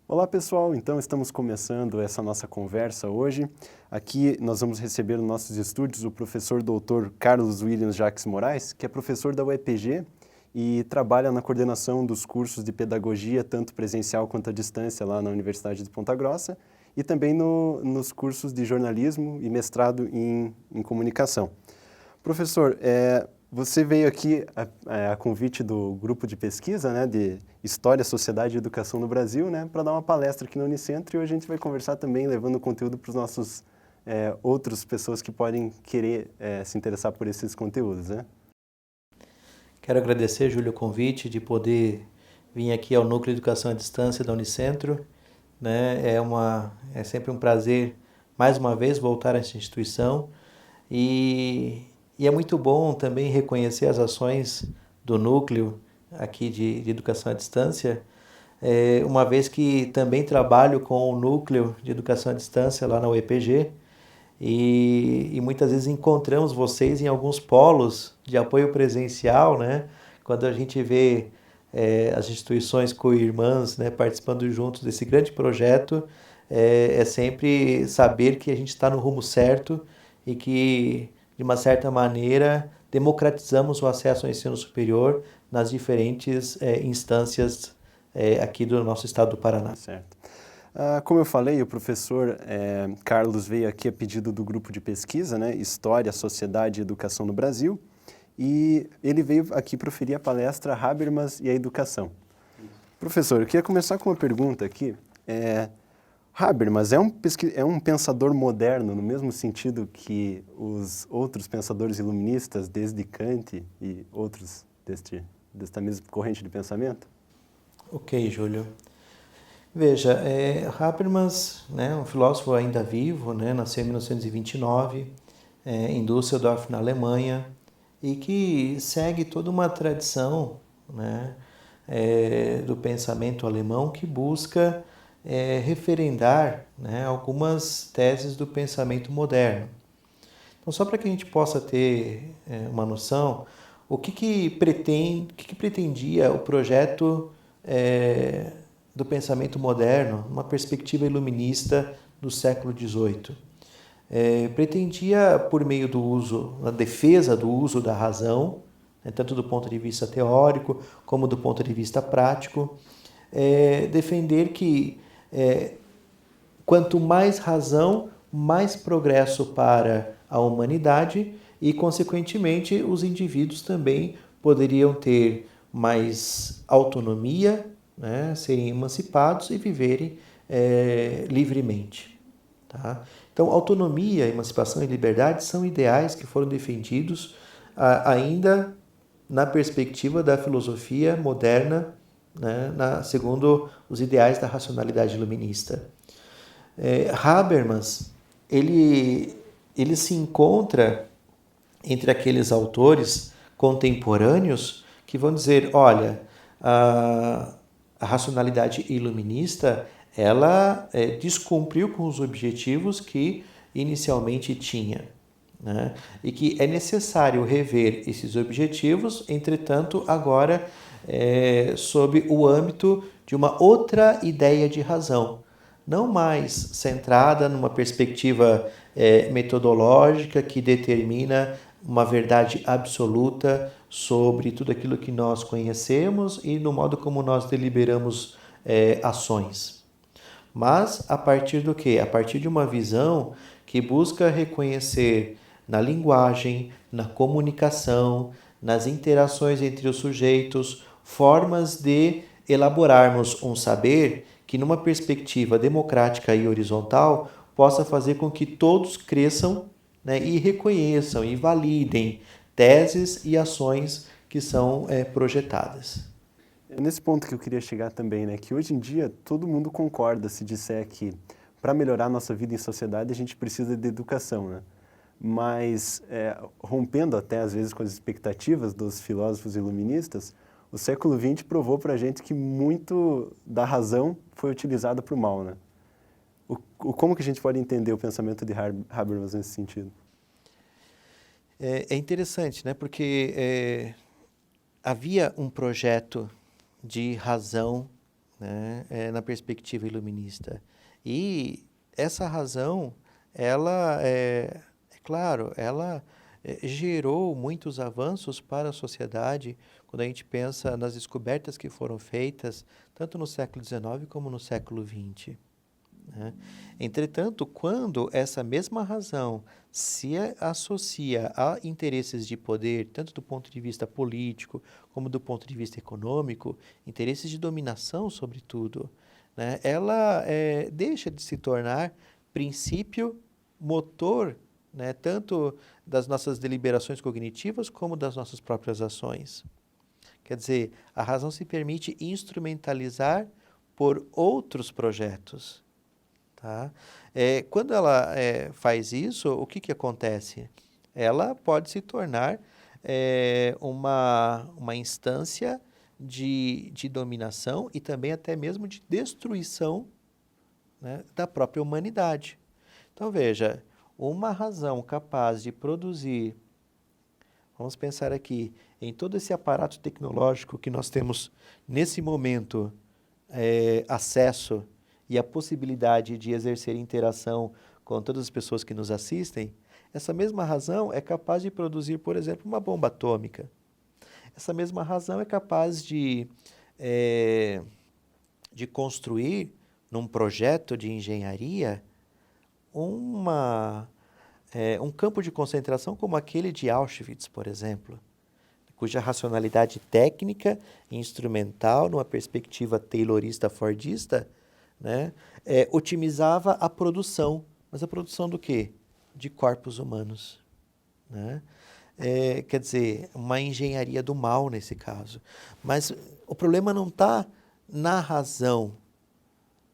Olá pessoal, então estamos começando essa nossa conversa hoje. Aqui nós vamos receber nos nossos estúdios o professor doutor Carlos Williams Jacques Moraes, que é professor da UEPG e trabalha na coordenação dos cursos de pedagogia, tanto presencial quanto à distância lá na Universidade de Ponta Grossa, e também nos cursos de jornalismo e mestrado em comunicação. Professor, você veio aqui a convite do grupo de pesquisa, né, de História, Sociedade e Educação no Brasil, né, para dar uma palestra aqui na Unicentro, e hoje a gente vai conversar também, levando conteúdo para os nossos outras pessoas que podem querer se interessar por esses conteúdos, né? Quero agradecer, Júlio, o convite de poder vir aqui ao Núcleo de Educação à Distância da Unicentro, né? É sempre um prazer, mais uma vez, voltar a essa instituição e é muito bom também reconhecer as ações do Núcleo aqui de Educação à Distância, uma vez que também trabalho com o Núcleo de Educação à Distância lá na UEPG, e muitas vezes encontramos vocês em alguns polos de apoio presencial, né? Quando a gente vê as instituições co-irmãs, né, participando juntos desse grande projeto, é sempre saber que a gente está no rumo certo e que, de uma certa maneira, democratizamos o acesso ao ensino superior nas diferentes instâncias aqui do nosso estado do Paraná. Certo. Como eu falei, o professor Carlos veio aqui a pedido do grupo de pesquisa, né, História, Sociedade e Educação no Brasil, e ele veio aqui proferir a palestra Habermas e a Educação. Professor, eu queria começar com uma pergunta aqui. Habermas é um pensador moderno no mesmo sentido que os outros pensadores iluministas, desde Kant e outros desta mesma corrente de pensamento? Ok, Júlio. Veja, Habermas, né, um filósofo ainda vivo, né, nasceu em 1929, em Düsseldorf, na Alemanha, e que segue toda uma tradição, né, do pensamento alemão que busca referendar, né, algumas teses do pensamento moderno. Então, só para que a gente possa ter uma noção, o que pretendia o projeto do pensamento moderno, uma perspectiva iluminista do século XVIII. Pretendia, por meio do uso, a defesa do uso da razão, né, tanto do ponto de vista teórico como do ponto de vista prático, defender que quanto mais razão, mais progresso para a humanidade e, consequentemente, os indivíduos também poderiam ter mais autonomia, né, serem emancipados e viverem livremente. Tá? Então, autonomia, emancipação e liberdade são ideais que foram defendidos ainda na perspectiva da filosofia moderna, né, segundo os ideais da racionalidade iluminista. Habermas, ele se encontra entre aqueles autores contemporâneos que vão dizer, olha, a racionalidade iluminista, ela descumpriu com os objetivos que inicialmente tinha, né? E que é necessário rever esses objetivos, entretanto, agora sob o âmbito de uma outra ideia de razão, não mais centrada numa perspectiva metodológica que determina uma verdade absoluta sobre tudo aquilo que nós conhecemos e no modo como nós deliberamos ações. Mas a partir do quê? A partir de uma visão que busca reconhecer na linguagem, na comunicação, nas interações entre os sujeitos, formas de elaborarmos um saber que, numa perspectiva democrática e horizontal, possa fazer com que todos cresçam, né, e reconheçam e validem teses e ações que são projetadas. É nesse ponto que eu queria chegar também, né? Que hoje em dia todo mundo concorda se disser que para melhorar a nossa vida em sociedade a gente precisa de educação, né? Mas rompendo até às vezes com as expectativas dos filósofos iluministas, o século XX provou para a gente que muito da razão foi utilizado para o mal, né? Como que a gente pode entender o pensamento de Habermas nesse sentido? É interessante, né? Porque havia um projeto de razão né, na perspectiva iluminista. E essa razão, ela, é claro, ela gerou muitos avanços para a sociedade quando a gente pensa nas descobertas que foram feitas tanto no século XIX como no século XX. Né? Entretanto, quando essa mesma razão se associa a interesses de poder, tanto do ponto de vista político como do ponto de vista econômico, interesses de dominação, sobretudo, né, ela deixa de se tornar princípio motor, né, tanto das nossas deliberações cognitivas como das nossas próprias ações. Quer dizer, a razão se permite instrumentalizar por outros projetos. Tá? Quando ela faz isso, o que acontece? Ela pode se tornar uma instância de dominação e também até mesmo de destruição, né, da própria humanidade. Então, veja, uma razão capaz de produzir, vamos pensar aqui, em todo esse aparato tecnológico que nós temos nesse momento acesso e a possibilidade de exercer interação com todas as pessoas que nos assistem, essa mesma razão é capaz de produzir, por exemplo, uma bomba atômica. Essa mesma razão é capaz de construir, num projeto de engenharia, um campo de concentração como aquele de Auschwitz, por exemplo, cuja racionalidade técnica e instrumental, numa perspectiva taylorista-fordista, né, otimizava a produção. Mas a produção do quê? De corpos humanos. Né? Quer dizer, uma engenharia do mal nesse caso. Mas o problema não está na razão.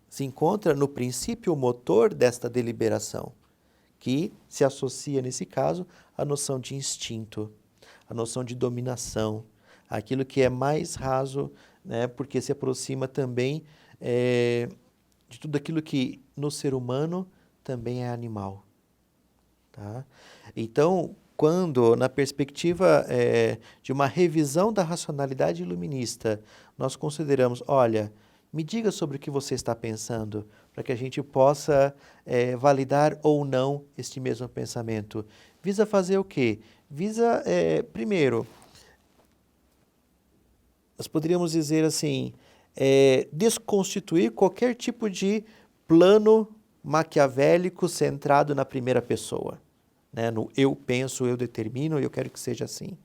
Se encontra no princípio motor desta deliberação, que se associa, nesse caso, à noção de instinto, à noção de dominação, aquilo que é mais raso, né, porque se aproxima também de tudo aquilo que no ser humano também é animal. Tá? Então, quando, na perspectiva de uma revisão da racionalidade iluminista, nós consideramos, olha, me diga sobre o que você está pensando, para que a gente possa validar ou não este mesmo pensamento. Visa fazer o quê? Visa, primeiro, nós poderíamos dizer assim, desconstituir qualquer tipo de plano maquiavélico centrado na primeira pessoa. Né? No eu penso, eu determino, eu quero que seja assim.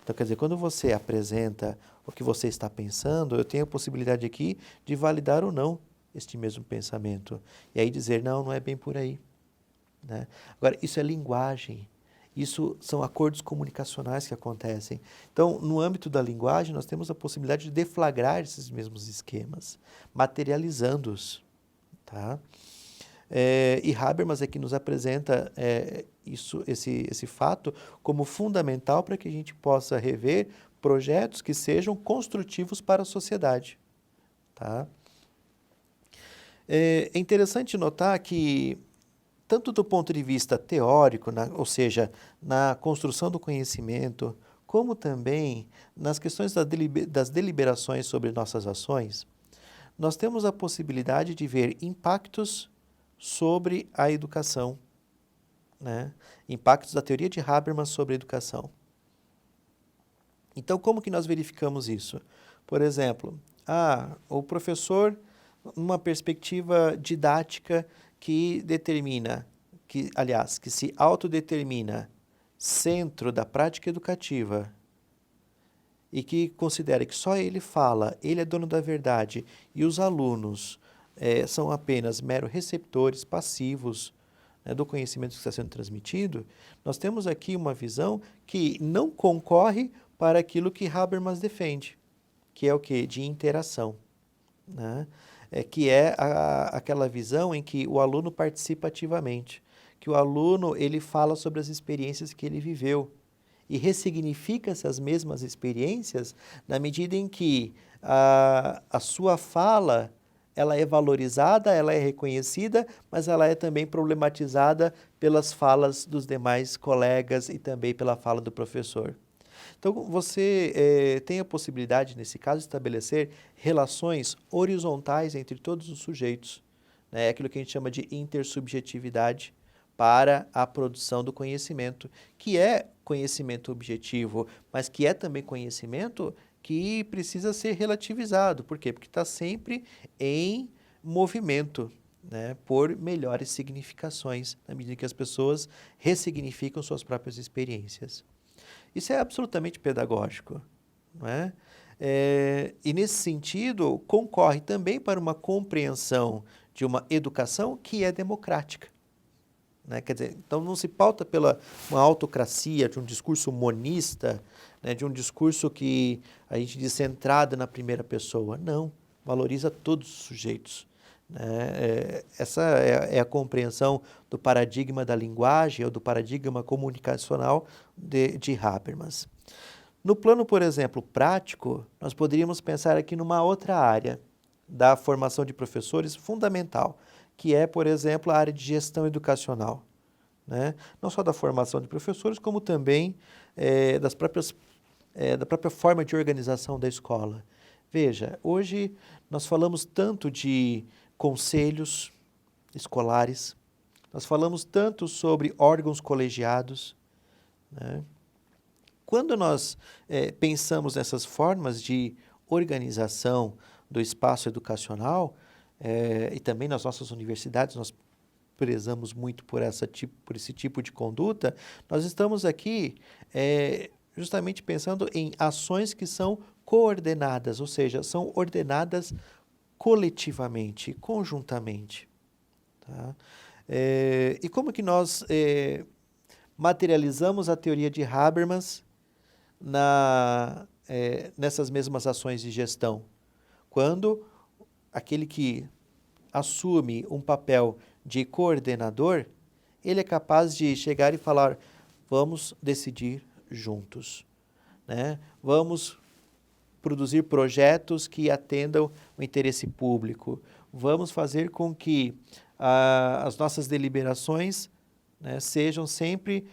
Então, quer dizer, quando você apresenta o que você está pensando, eu tenho a possibilidade aqui de validar ou não este mesmo pensamento. E aí dizer, não, não é bem por aí. Né? Agora, isso é linguagem. Isso são acordos comunicacionais que acontecem. Então, no âmbito da linguagem, nós temos a possibilidade de deflagrar esses mesmos esquemas, materializando-os. Tá? E Habermas aqui nos apresenta esse fato como fundamental para que a gente possa rever projetos que sejam construtivos para a sociedade. Tá? É interessante notar que, tanto do ponto de vista teórico, ou seja, na construção do conhecimento, como também nas questões das deliberações sobre nossas ações, nós temos a possibilidade de ver impactos sobre a educação, né? Impactos da teoria de Habermas sobre a educação. Então, como que nós verificamos isso? Por exemplo, o professor, numa perspectiva didática que determina, que se autodetermina centro da prática educativa e que considera que só ele fala, ele é dono da verdade e os alunos são apenas meros receptores passivos, né, do conhecimento que está sendo transmitido, nós temos aqui uma visão que não concorre para aquilo que Habermas defende, que é o quê? De interação. Né? Que é aquela visão em que o aluno participa ativamente, que o aluno ele fala sobre as experiências que ele viveu e ressignifica essas mesmas experiências na medida em que a sua fala ela é valorizada, ela é reconhecida, mas ela é também problematizada pelas falas dos demais colegas e também pela fala do professor. Então, você tem a possibilidade, nesse caso, de estabelecer relações horizontais entre todos os sujeitos, né? Aquilo que a gente chama de intersubjetividade para a produção do conhecimento, que é conhecimento objetivo, mas que é também conhecimento que precisa ser relativizado. Por quê? Porque está sempre em movimento, né, por melhores significações, na medida que as pessoas ressignificam suas próprias experiências. Isso é absolutamente pedagógico, não é? E nesse sentido, concorre também para uma compreensão de uma educação que é democrática, né? Quer dizer, então não se pauta pela uma autocracia, de um discurso monista, né, de um discurso que a gente diz centrado na primeira pessoa. Não, valoriza todos os sujeitos. Essa é a compreensão do paradigma da linguagem ou do paradigma comunicacional de Habermas. No plano, por exemplo, prático, nós poderíamos pensar aqui numa outra área da formação de professores fundamental, que é, por exemplo, a área de gestão educacional, né? Não só da formação de professores, como também da própria forma de organização da escola. Veja, hoje nós falamos tanto de conselhos escolares, nós falamos tanto sobre órgãos colegiados, né? Quando nós pensamos nessas formas de organização do espaço educacional, e também nas nossas universidades, nós prezamos muito por esse tipo de conduta, nós estamos aqui justamente pensando em ações que são coordenadas, ou seja, são ordenadas coletivamente, conjuntamente. Tá? E como que nós materializamos a teoria de Habermas nessas mesmas ações de gestão? Quando aquele que assume um papel de coordenador, ele é capaz de chegar e falar, vamos decidir juntos, né? Vamos produzir projetos que atendam o interesse público. Vamos fazer com que as nossas deliberações, né, sejam sempre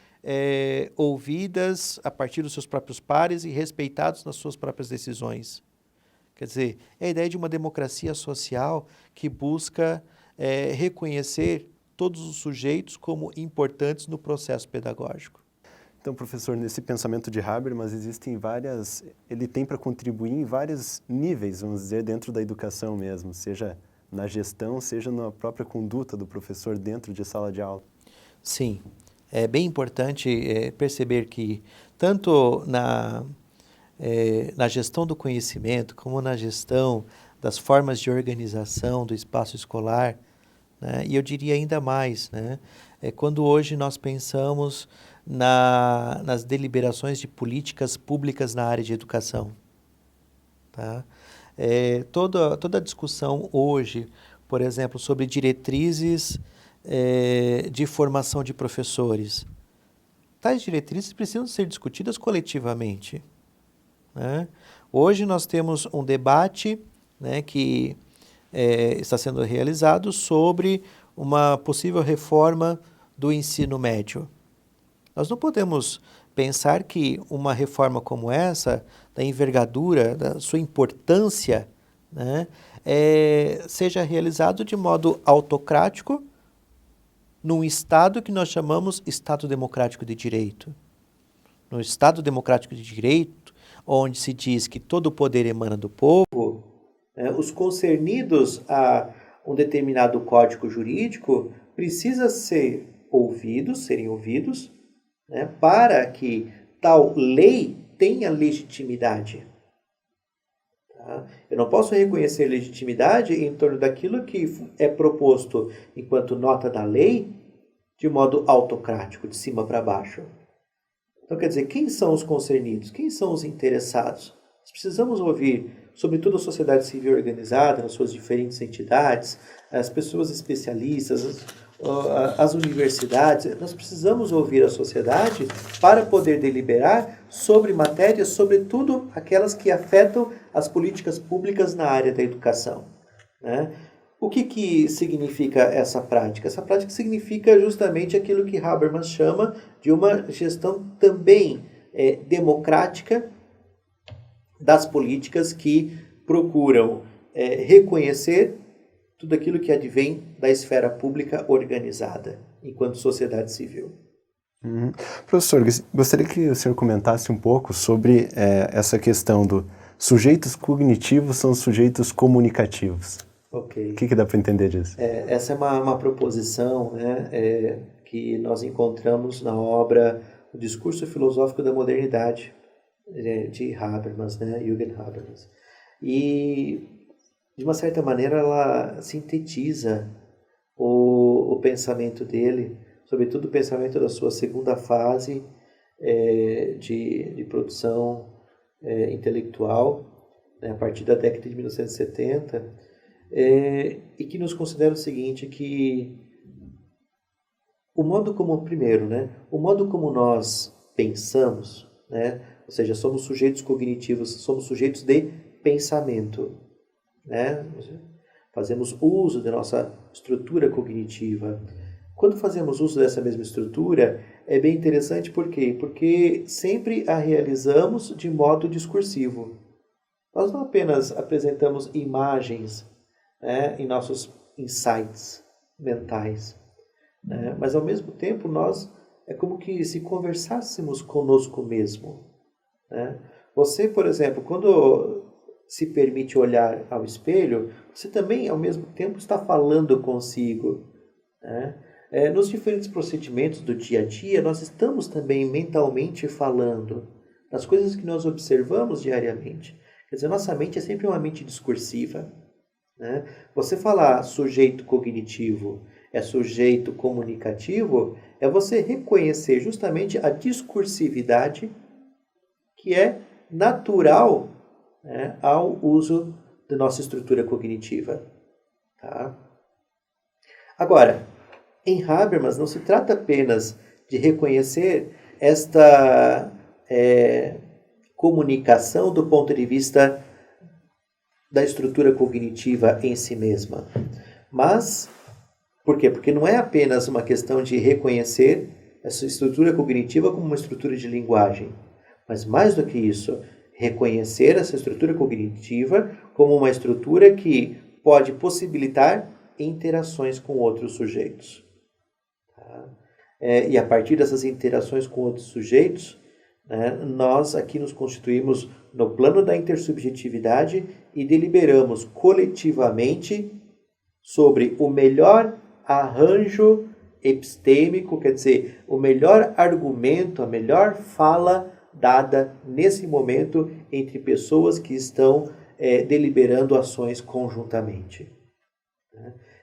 ouvidas a partir dos seus próprios pares e respeitados nas suas próprias decisões. Quer dizer, é a ideia de uma democracia social que busca reconhecer todos os sujeitos como importantes no processo pedagógico. Então, professor, nesse pensamento de Habermas ele tem para contribuir em vários níveis, vamos dizer, dentro da educação mesmo, seja na gestão, seja na própria conduta do professor dentro de sala de aula. Sim, é bem importante perceber que tanto na gestão do conhecimento, como na gestão das formas de organização do espaço escolar, né, e eu diria ainda mais, né, quando hoje nós pensamos nas deliberações de políticas públicas na área de educação. Tá? Toda a discussão hoje, por exemplo, sobre diretrizes de formação de professores, tais diretrizes precisam ser discutidas coletivamente, né? Hoje nós temos um debate, né, que está sendo realizado sobre uma possível reforma do ensino médio. Nós não podemos pensar que uma reforma como essa, da envergadura, da sua importância, né, seja realizado de modo autocrático num Estado que nós chamamos Estado Democrático de Direito. No Estado Democrático de Direito, onde se diz que todo o poder emana do povo, os concernidos a um determinado código jurídico precisam serem ouvidos, né, para que tal lei tenha legitimidade. Tá? Eu não posso reconhecer legitimidade em torno daquilo que é proposto enquanto nota da lei de modo autocrático, de cima para baixo. Então, quer dizer, quem são os concernidos? Quem são os interessados? Nós precisamos ouvir, sobretudo a sociedade civil organizada, nas suas diferentes entidades, as pessoas especialistas, as universidades. Nós precisamos ouvir a sociedade para poder deliberar sobre matérias, sobretudo aquelas que afetam as políticas públicas na área da educação, né? O que significa essa prática? Essa prática significa justamente aquilo que Habermas chama de uma gestão também democrática das políticas que procuram reconhecer tudo aquilo que advém da esfera pública organizada, enquanto sociedade civil. Professor, gostaria que o senhor comentasse um pouco sobre essa questão do sujeitos cognitivos são sujeitos comunicativos. Ok. O que dá para entender disso? Essa é uma proposição, né, que nós encontramos na obra O Discurso Filosófico da Modernidade, de Habermas, né, Jürgen Habermas. E, de uma certa maneira, ela sintetiza o pensamento dele, sobretudo o pensamento da sua segunda fase de produção intelectual, né, a partir da década de 1970, e que nos considera o seguinte, que o modo como, primeiro, né, o modo como nós pensamos, né, ou seja, somos sujeitos cognitivos, somos sujeitos de pensamento, né, fazemos uso da nossa estrutura cognitiva. Quando fazemos uso dessa mesma estrutura, é bem interessante, por quê? Porque sempre a realizamos de modo discursivo. Nós não apenas apresentamos imagens, né, em nossos insights mentais, né, mas ao mesmo tempo nós é como que se conversássemos conosco mesmo, né? Você, por exemplo, quando se permite olhar ao espelho, você também ao mesmo tempo está falando consigo, né? Nos diferentes procedimentos do dia a dia, nós estamos também mentalmente falando das coisas que nós observamos diariamente. Quer dizer, nossa mente é sempre uma mente discursiva, né? Você falar sujeito cognitivo é sujeito comunicativo, é você reconhecer justamente a discursividade que é natural, né, ao uso da nossa estrutura cognitiva. Tá? Agora, em Habermas não se trata apenas de reconhecer esta comunicação do ponto de vista da estrutura cognitiva em si mesma. Mas, por quê? Porque não é apenas uma questão de reconhecer essa estrutura cognitiva como uma estrutura de linguagem, mas mais do que isso, reconhecer essa estrutura cognitiva como uma estrutura que pode possibilitar interações com outros sujeitos. Tá? E a partir dessas interações com outros sujeitos, né, nós aqui nos constituímos no plano da intersubjetividade e deliberamos coletivamente sobre o melhor arranjo epistêmico, quer dizer, o melhor argumento, a melhor fala dada nesse momento entre pessoas que estão deliberando ações conjuntamente.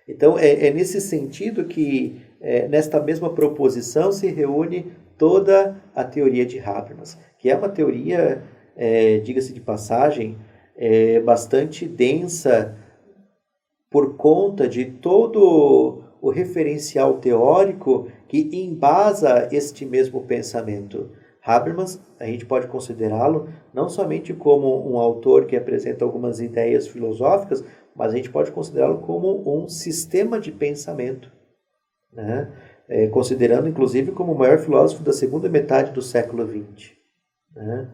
Então, é nesse sentido que, nesta mesma proposição, se reúne toda a teoria de Habermas, que é uma teoria, diga-se de passagem, bastante densa por conta de todo o referencial teórico que embasa este mesmo pensamento. Habermas, a gente pode considerá-lo não somente como um autor que apresenta algumas ideias filosóficas, mas a gente pode considerá-lo como um sistema de pensamento, né? Considerando, inclusive, como o maior filósofo da segunda metade do século XX, né?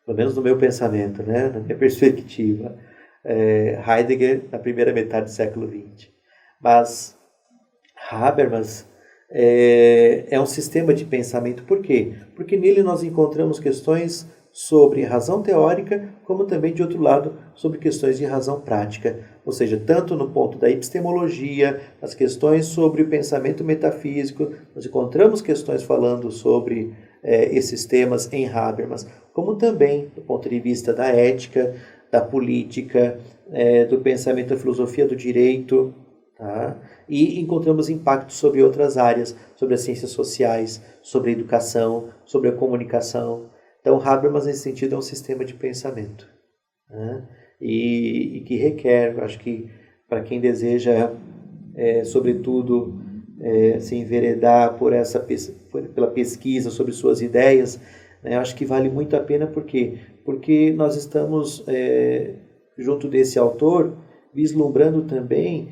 Pelo menos no meu pensamento, né? Na minha perspectiva. Heidegger, na primeira metade do século XX. Mas Habermas é um sistema de pensamento. Por quê? Porque nele nós encontramos questões sobre razão teórica, como também, de outro lado, sobre questões de razão prática. Ou seja, tanto no ponto da epistemologia, as questões sobre o pensamento metafísico, nós encontramos questões falando sobre esses temas em Habermas, como também do ponto de vista da ética, da política, do pensamento da filosofia do direito, tá? E encontramos impactos sobre outras áreas, sobre as ciências sociais, sobre a educação, sobre a comunicação. Então, Habermas, nesse sentido, é um sistema de pensamento, né? E que requer, acho que, para quem deseja, sobretudo, se enveredar pela pesquisa sobre suas ideias, né, acho que vale muito a pena. Por quê? Porque nós estamos, junto desse autor, vislumbrando também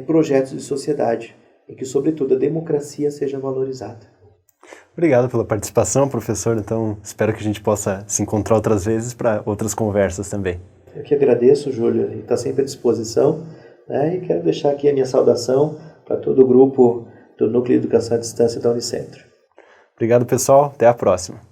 projetos de sociedade, em que, sobretudo, a democracia seja valorizada. Obrigado pela participação, professor. Então, espero que a gente possa se encontrar outras vezes para outras conversas também. Eu que agradeço, Júlio, e está sempre à disposição, né? E quero deixar aqui a minha saudação para todo o grupo do Núcleo de Educação à Distância da Unicentro. Obrigado, pessoal. Até a próxima.